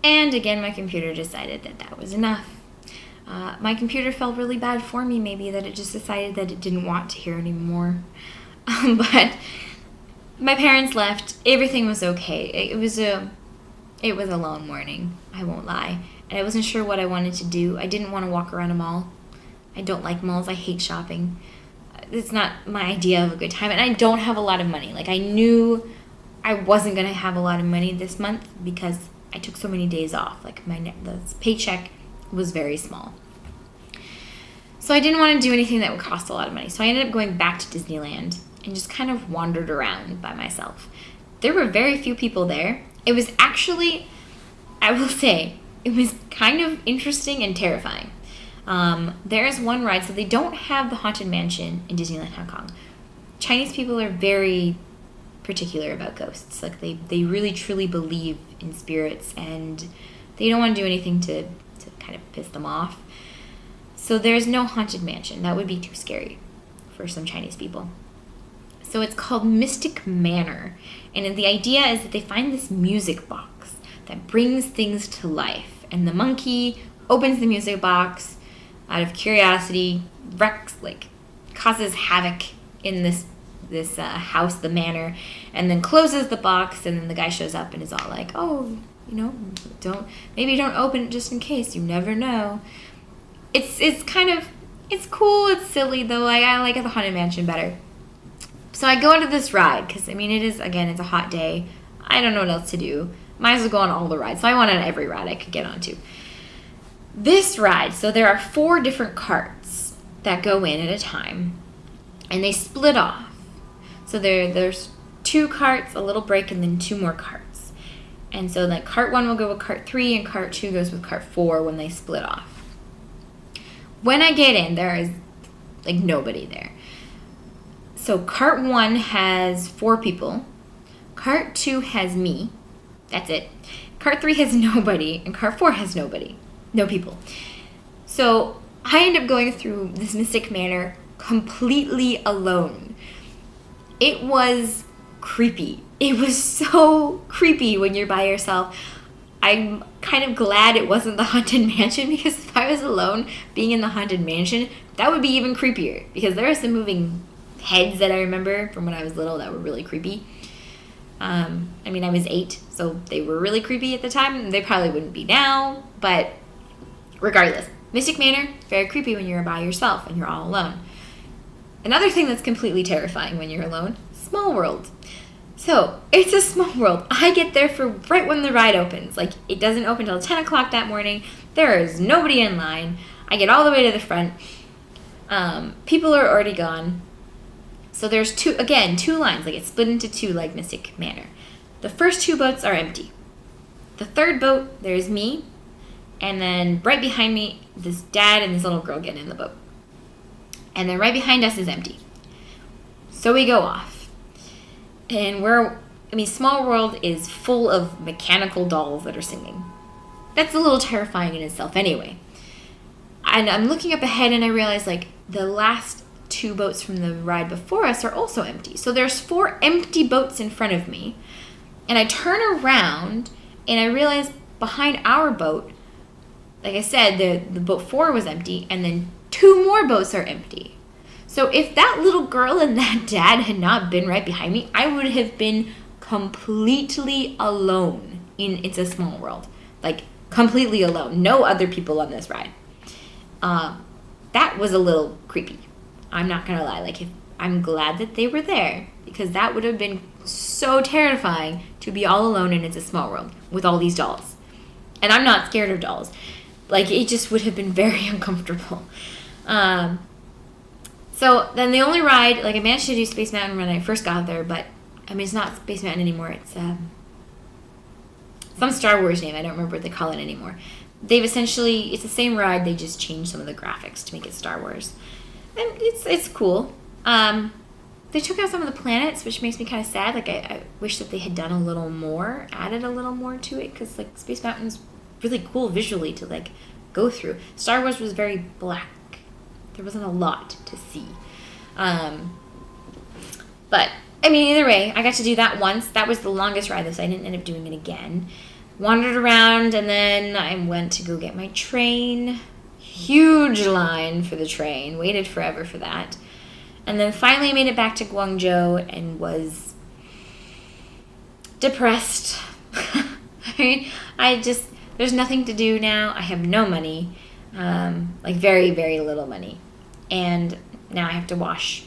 And again, my computer decided that that was enough. My computer felt really bad for me, maybe, that it just decided that it didn't want to hear anymore. But my parents left. Everything was okay. It was a long morning, I won't lie. And I wasn't sure what I wanted to do. I didn't want to walk around a mall. I don't like malls. I hate shopping. It's not my idea of a good time. And I don't have a lot of money. Like, I knew I wasn't going to have a lot of money this month because I took so many days off. Like, the paycheck was very small. So I didn't want to do anything that would cost a lot of money. So I ended up going back to Disneyland and just kind of wandered around by myself. There were very few people there. It was actually, I will say, it was kind of interesting and terrifying. There's one ride, so they don't have the Haunted Mansion in Disneyland Hong Kong. Chinese people are very particular about ghosts. Like, they really truly believe in spirits, and they don't want to do anything to kind of piss them off. So there's no Haunted Mansion. That would be too scary for some Chinese people. So it's called Mystic Manor. And the idea is that they find this music box that brings things to life. And the monkey opens the music box out of curiosity, causes havoc in this house, the manor, and then closes the box, and then the guy shows up and is all like, oh, don't open it just in case. You never know. It's cool. It's silly, though. I like the Haunted Mansion better. So I go into this ride because, it's a hot day. I don't know what else to do. Might as well go on all the rides. So I went on every ride I could get onto. This ride, so there are 4 different carts that go in at a time, and they split off. So there's 2 carts, a little break, and then 2 more carts. And so like cart 1 will go with cart 3, and cart 2 goes with cart 4 when they split off. When I get in, there is nobody there. So cart 1 has 4 people. Cart 2 has me. That's it. Cart 3 has nobody, and cart 4 has nobody. No people. So I end up going through this Mystic Manor completely alone. It was creepy. It was so creepy when you're by yourself. I'm kind of glad it wasn't the Haunted Mansion, because if I was alone being in the Haunted Mansion, that would be even creepier, because there are some moving heads that I remember from when I was little that were really creepy. I was 8, so they were really creepy at the time. They probably wouldn't be now, but regardless, Mystic Manor, very creepy when you're by yourself and you're all alone. Another thing that's completely terrifying when you're alone, Small World. So, it's a small world. I get there for right when the ride opens. It doesn't open until 10 o'clock that morning. There is nobody in line. I get all the way to the front. People are already gone. So there's 2 lines. It's split into 2 like Mystic Manor. The first 2 boats are empty. The third boat, there's me. And then right behind me, this dad and this little girl get in the boat. And then right behind us is empty. So we go off. And Small World is full of mechanical dolls that are singing. That's a little terrifying in itself anyway. And I'm looking up ahead and I realize the last 2 boats from the ride before us are also empty. So there's 4 empty boats in front of me. And I turn around and I realize behind our boat, like I said, the boat 4 was empty, and then 2 more boats are empty. So if that little girl and that dad had not been right behind me, I would have been completely alone in It's a Small World. Completely alone. No other people on this ride. That was a little creepy. I'm not going to lie. I'm glad that they were there, because that would have been so terrifying to be all alone in It's a Small World with all these dolls. And I'm not scared of dolls. It just would have been very uncomfortable. So then the only ride, I managed to do Space Mountain when I first got there, but, it's not Space Mountain anymore. It's some Star Wars name. I don't remember what they call it anymore. It's the same ride, they just changed some of the graphics to make it Star Wars. And it's cool. They took out some of the planets, which makes me kind of sad. I wish that they had done a little more, added a little more to it, because, Space Mountain's really cool visually to, go through. Star Wars was very black. There wasn't a lot to see. But, either way, I got to do that once. That was the longest ride, though, so I didn't end up doing it again. wandered around, and then I went to go get my train. Huge line for the train. Waited forever for that. And then finally made it back to Guangzhou and was depressed. There's nothing to do now. I have no money. Like very, very little money. And now I have to wash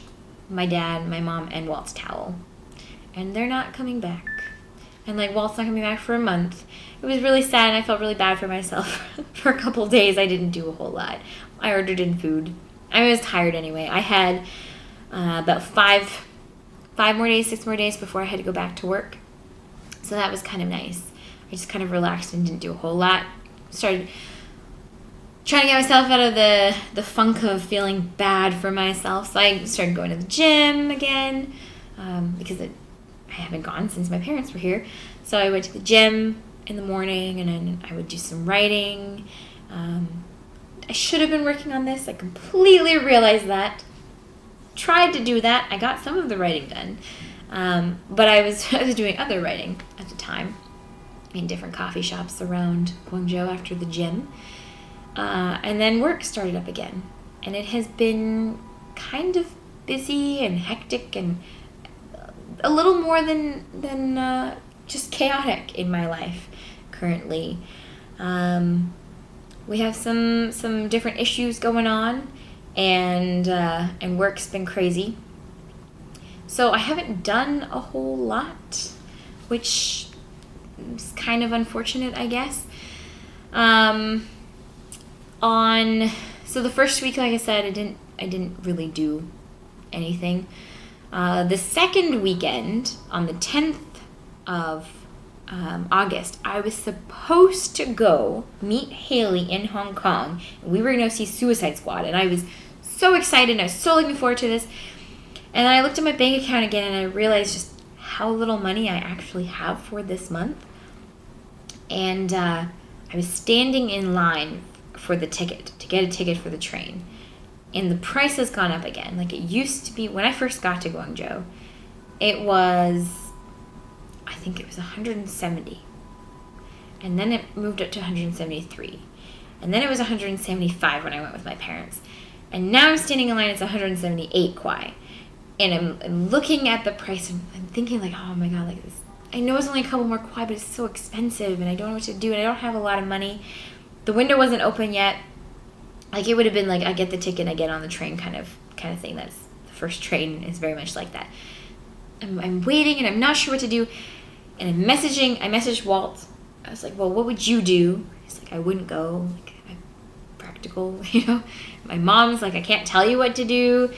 my dad, my mom, and Walt's towel. And they're not coming back. And like Walt's not coming back for a month. It was really sad, and I felt really bad for myself. For a couple of days, I didn't do a whole lot. I ordered in food. I was tired anyway. I had about 6 more days before I had to go back to work. So that was kind of nice. I just kind of relaxed and didn't do a whole lot. Started trying to get myself out of the funk of feeling bad for myself. So I started going to the gym again because I haven't gone since my parents were here. So I went to the gym in the morning, and then I would do some writing. I should have been working on this. I completely realized that. Tried to do that. I got some of the writing done. But I was doing other writing at the time in different coffee shops around Guangzhou after the gym. And then work started up again. And it has been kind of busy and hectic and a little more than just chaotic in my life currently. We have some different issues going on, and work's been crazy. So I haven't done a whole lot, which is kind of unfortunate, I guess. So the first week, like I said, I didn't really do anything. The second weekend, on the 10th of August, I was supposed to go meet Haley in Hong Kong. We were going to see Suicide Squad, and I was so excited, and I was so looking forward to this. And then I looked at my bank account again, and I realized just how little money I actually have for this month. And I was standing in line for the ticket, to get a ticket for the train. And the price has gone up again. Like it used to be, when I first got to Guangzhou, it was, I think it was 170. And then it moved up to 173. And then it was 175 when I went with my parents. And now I'm standing in line, it's 178 kwai. And I'm looking at the price, and I'm thinking like, oh my god, like this. I know it's only a couple more kwai, but it's so expensive, and I don't know what to do, and I don't have a lot of money. The window wasn't open yet. Like it would have been like I get the ticket, I get on the train kind of thing. That's the first train is very much like that. I'm waiting, and I'm not sure what to do. And I messaged Walt. I was like, well, what would you do? He's like, I wouldn't go. Like, I'm practical, you know. My mom's like, I can't tell you what to do.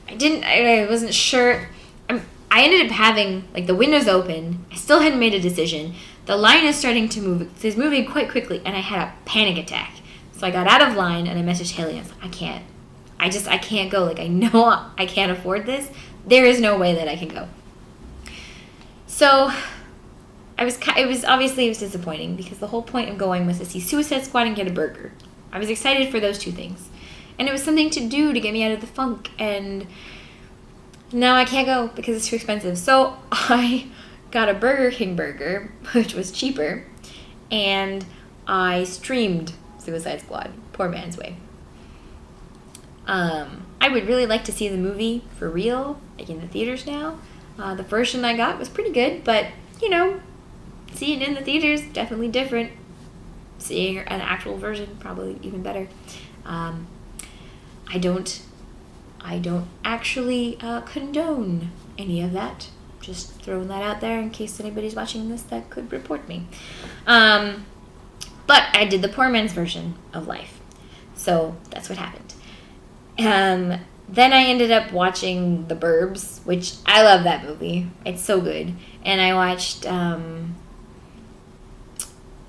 I wasn't sure. I ended up having, like, the window's open. I still hadn't made a decision. The line is starting to move. It's moving quite quickly, and I had a panic attack. So I got out of line, and I messaged Haley. I was like, I can't go. Like, I know I can't afford this. There is no way that I can go. So it was disappointing because the whole point of going was to see Suicide Squad and get a burger. I was excited for those two things. And it was something to do to get me out of the funk, and now I can't go because it's too expensive. So I got a Burger King burger, which was cheaper, and I streamed Suicide Squad, Poor Man's Way. I would really like to see the movie for real, like in the theaters now. The version I got was pretty good, but, you know, seeing it in the theaters, definitely different. Seeing an actual version, probably even better. I don't actually condone any of that. Just throwing that out there in case anybody's watching this that could report me. But I did the poor man's version of life. So that's what happened. Then I ended up watching The Burbs, which I love that movie. It's so good. And I watched,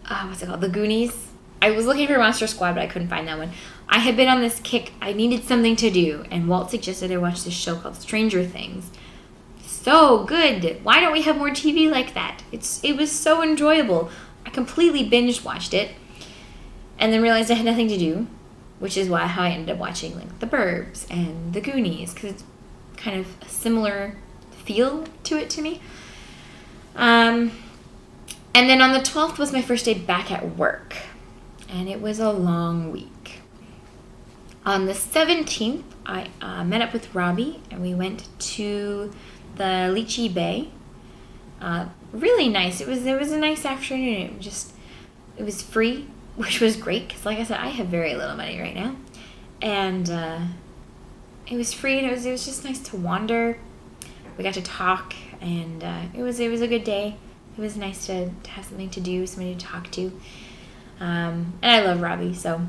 what's it called? The Goonies. I was looking for Monster Squad, but I couldn't find that one. I had been on this kick. I needed something to do, and Walt suggested I watch this show called Stranger Things. So good. Why don't we have more TV like that? It was so enjoyable. I completely binge watched it, and then realized I had nothing to do, which is how I ended up watching like The Burbs and The Goonies, because it's kind of a similar feel to it to me. And And then on the 12th was my first day back at work. And it was a long week. On the 17th, I met up with Robbie and we went to the Lychee Bay. Really nice. It was a nice afternoon. It was free, which was great because, like I said, I have very little money right now. And it was free, and it was just nice to wander. We got to talk, and it was a good day. It was nice to have something to do, somebody to talk to. And I love Robbie, so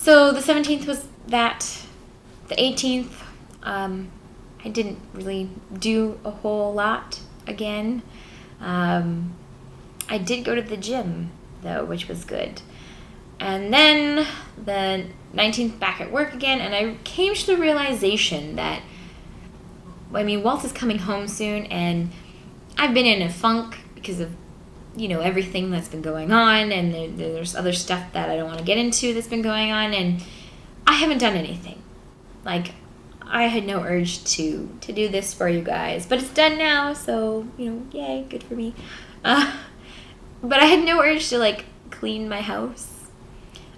the 17th was that. The 18th, I didn't really do a whole lot again. I did go to the gym, though, which was good. And then the 19th, back at work again, and I came to the realization that, Walt is coming home soon, and I've been in a funk because of, everything that's been going on, and there's other stuff that I don't want to get into that's been going on, and I haven't done anything. I had no urge to do this for you guys, but it's done now, so, yay, good for me. But I had no urge to, clean my house.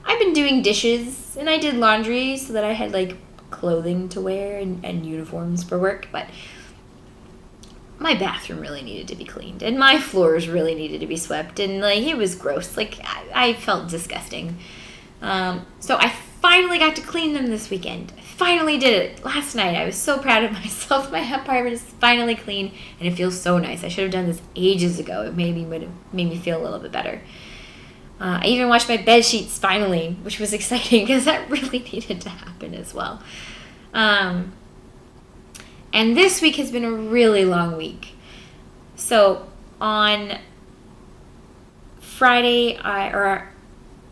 I've been doing dishes, and I did laundry so that I had, clothing to wear and uniforms for work, but my bathroom really needed to be cleaned, and my floors really needed to be swept, and, it was gross. I felt disgusting. So I finally got to clean them this weekend. I finally did it last night. I was so proud of myself. My apartment is finally clean, and it feels so nice. I should have done this ages ago. It would have made me feel a little bit better. I even washed my bed sheets finally, which was exciting because that really needed to happen as well. And this week has been a really long week. So on Friday,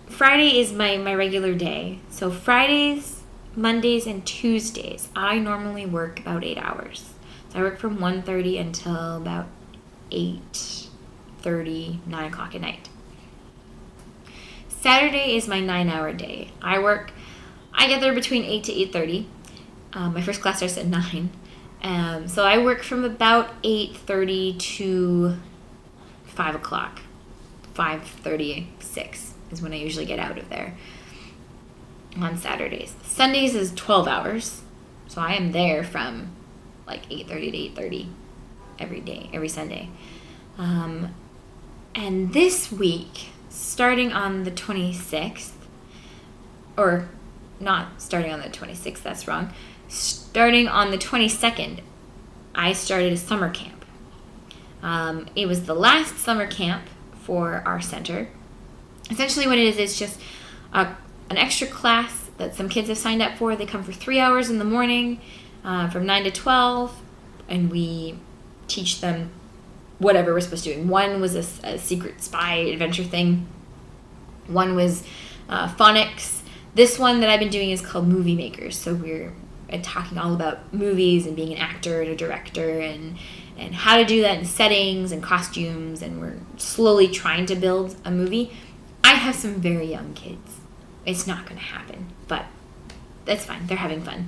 Friday is my regular day. So Fridays, Mondays, and Tuesdays, I normally work about 8 hours. So I work from 1:30 until about 8:30, 9 o'clock at night. Saturday is my 9-hour day. I get there between 8 to 8:30. My first class starts at 9. So I work from about 8:30 to 5 o'clock. 5:36 is when I usually get out of there on Saturdays. Sundays is 12 hours. So I am there from 8:30 to 8:30 every day, every Sunday. And this week, starting on the 26th, or not starting on the 26th, that's wrong. Starting on the 22nd, I started a summer camp. It was the last summer camp for our center. Essentially what it is, it's just an extra class that some kids have signed up for. They come for 3 hours in the morning from 9 to 12, and we teach them whatever we're supposed to do. One was a secret spy adventure thing. One was phonics. This one that I've been doing is called Movie Makers. So we're talking all about movies and being an actor and a director and how to do that in settings and costumes, and we're slowly trying to build a movie. I have some very young kids. It's not going to happen, but that's fine. They're having fun.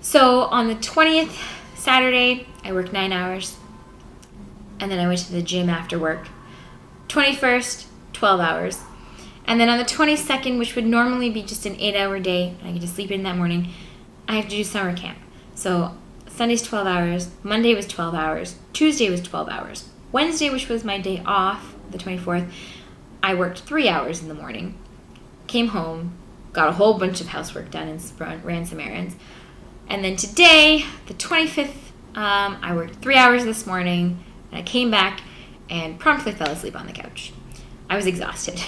So on the 20th, Saturday, I worked 9 hours, and then I went to the gym after work. 21st, 12 hours. And then on the 22nd, which would normally be just an 8-hour day, and I get to sleep in that morning, I have to do summer camp. So Sunday's 12 hours, Monday was 12 hours, Tuesday was 12 hours. Wednesday, which was my day off, the 24th, I worked 3 hours in the morning, came home, got a whole bunch of housework done and ran some errands. And then today, the 25th, I worked 3 hours this morning, and I came back and promptly fell asleep on the couch. I was exhausted.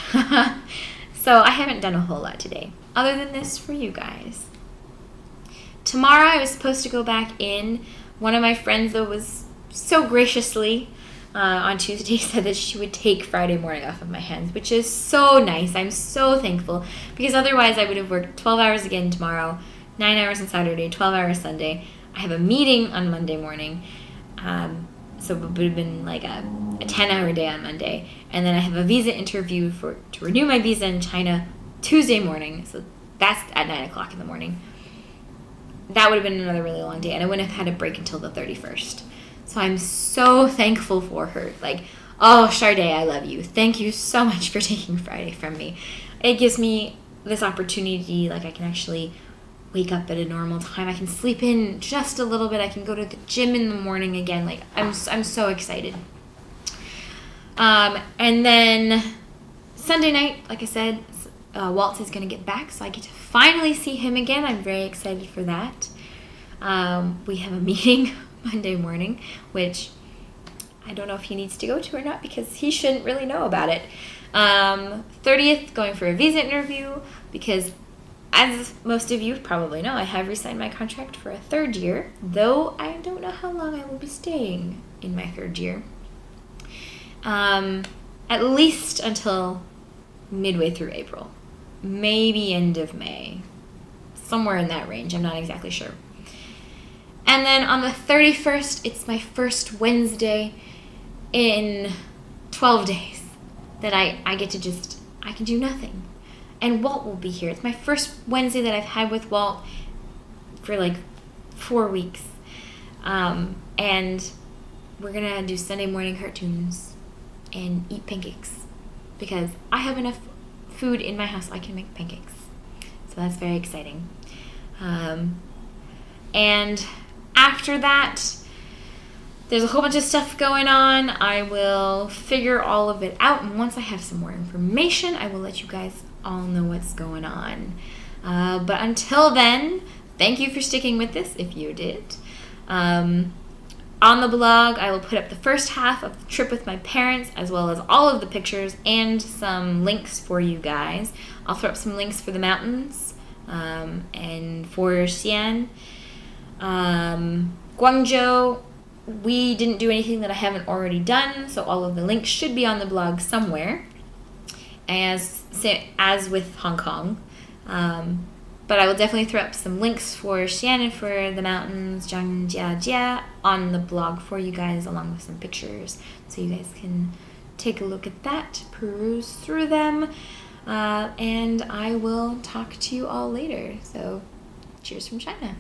So I haven't done a whole lot today, other than this for you guys. Tomorrow I was supposed to go back in. One of my friends, though, was so graciously on Tuesday said that she would take Friday morning off of my hands, which is so nice. I'm so thankful, because otherwise I would have worked 12 hours again tomorrow, 9 hours on Saturday, 12 hours Sunday. I have a meeting on Monday morning, so it would have been like a 10-hour day on Monday. And then I have a visa interview to renew my visa in China Tuesday morning, so that's at 9 o'clock in the morning. That would have been another really long day, and I wouldn't have had a break until the 31st. So I'm so thankful for her. Like, oh, Sharday, I love you. Thank you so much for taking Friday from me. It gives me this opportunity, like I can actually wake up at a normal time. I can sleep in just a little bit. I can go to the gym in the morning again. Like, I'm so excited. And then Sunday night, like I said, Walt is going to get back, so I get to finally see him again. I'm very excited for that. We have a meeting Monday morning, which I don't know if he needs to go to or not because he shouldn't really know about it. 30th, going for a visa interview because, as most of you probably know, I have re-signed my contract for a 3rd year, though I don't know how long I will be staying in my 3rd year. At least until midway through April. Maybe end of May. Somewhere in that range. I'm not exactly sure. And then on the 31st, it's my first Wednesday in 12 days that I get to I can do nothing. And Walt will be here. It's my first Wednesday that I've had with Walt for like 4 weeks. And we're going to do Sunday morning cartoons and eat pancakes because I have enough food in my house I can make pancakes. So that's very exciting. And after that, there's a whole bunch of stuff going on. I will figure all of it out, and once I have some more information, I will let you guys all know what's going on. But until then, thank you for sticking with this if you did. On the blog, I will put up the first half of the trip with my parents, as well as all of the pictures and some links for you guys. I'll throw up some links for the mountains and for Xi'an. Guangzhou, we didn't do anything that I haven't already done, so all of the links should be on the blog somewhere, as with Hong Kong. But I will definitely throw up some links for Xi'an and for the mountains, Zhangjiajia, on the blog for you guys, along with some pictures, so you guys can take a look at that, peruse through them, and I will talk to you all later. So, cheers from China.